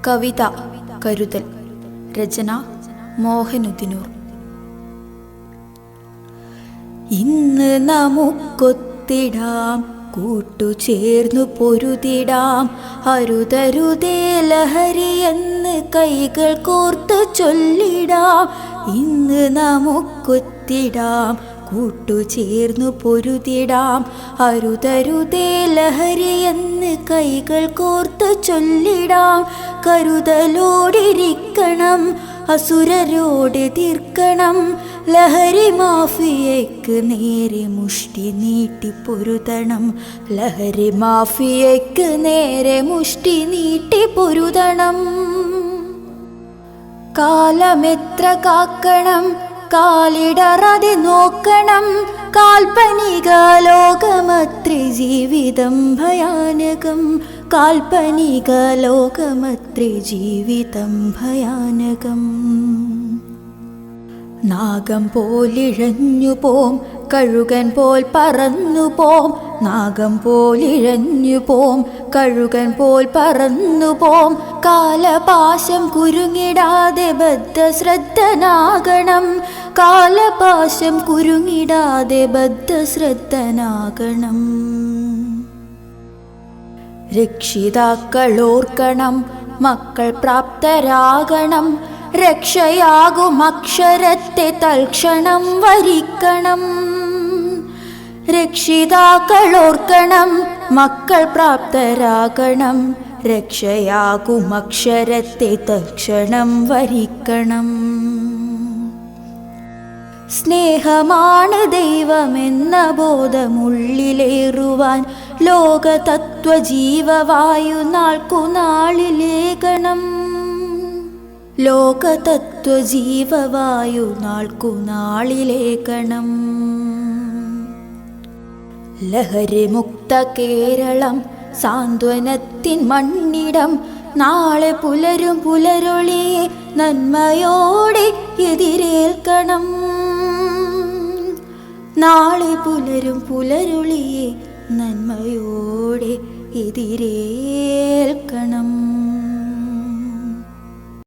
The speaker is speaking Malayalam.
കവിത കരുതൽ. രചന മോഹനുദ്ദീനൂർ. ഇന്ന് നമുക്കൊത്തിടാം, കൂട്ടുചേർന്നു പൊരുതിടാം, അരുതരുതേ ലഹരിയെന്ന് കൈകൾ കോർത്ത് ചൊല്ലിടാം. ഇന്ന് നമുക്കൊത്തിടാം, കൂട്ടുചേർന്നു പൊരുതിടാം, അരുതരുതേ ലഹരിയെന്ന് കൈകൾ കോർത്ത് ചൊല്ലിടാം. കരുതലോടിരിക്കണം, അസുരരോട് തീർക്കണം, ലഹരി മാഫിയയ്ക്ക് നേരെ മുഷ്ടി നീട്ടി പൊരുതണം. ലഹരി മാഫിയയ്ക്ക് നേരെ മുഷ്ടി നീട്ടി പൊരുതണം. കാലമെത്ര കാക്കണം, കാലിടറാതെ നോക്കണം, കാൽപ്പനിക ലോകമത്രേ ജീവിതം ഭയാനകം. കാൽപ്പനിക ലോകമത്രേ ജീവിതം ഭയാനകം. നാഗം പോലിഴഞ്ഞു പോം, കഴുകൻ പോൽ പറന്നു പോം. നാഗം പോലിഴഞ്ഞു പോം, കഴുകൻ പോൽ പറന്നു പോം. കാലപാശം കുരുങ്ങിടാതെ ബദ്ധശ്രദ്ധനാകണം. കാലപാശം കുരുങ്ങിടാതെ ബദ്ധശ്രദ്ധനാകണം. രക്ഷിതാക്കളോർക്കണം, മക്കൾ പ്രാപ്തരാകണം. രക്ഷയാകും അക്ഷരത്തെ തൽക്ഷണം വരിക്കണം. രക്ഷിതാക്കളോർക്കണം, മക്കൾ പ്രാപ്തരാകണം. രക്ഷയാകും അക്ഷരത്തെ തൽക്ഷണം വരിക്കണം. സ്നേഹമാണ് ദൈവമെന്ന ബോധമുള്ളിലേറുവാൻ ലോകതത്വജീവവായു നാൾക്കുനാളിലേകണം. ലോകതത്വജീവവായു നാൾക്കുനാളിലേകണം. ലഹരിമുക്ത കേരളം സാന്ത്വനത്തിൻ മണ്ണിടം. നാളെ പുലരും പുലരൊളിയെ നന്മയോടെ എതിരേൽക്കണം. നാളെ പുലരും പുലരൊളിയെ നന്മയോടെ എതിരേൽക്കണം.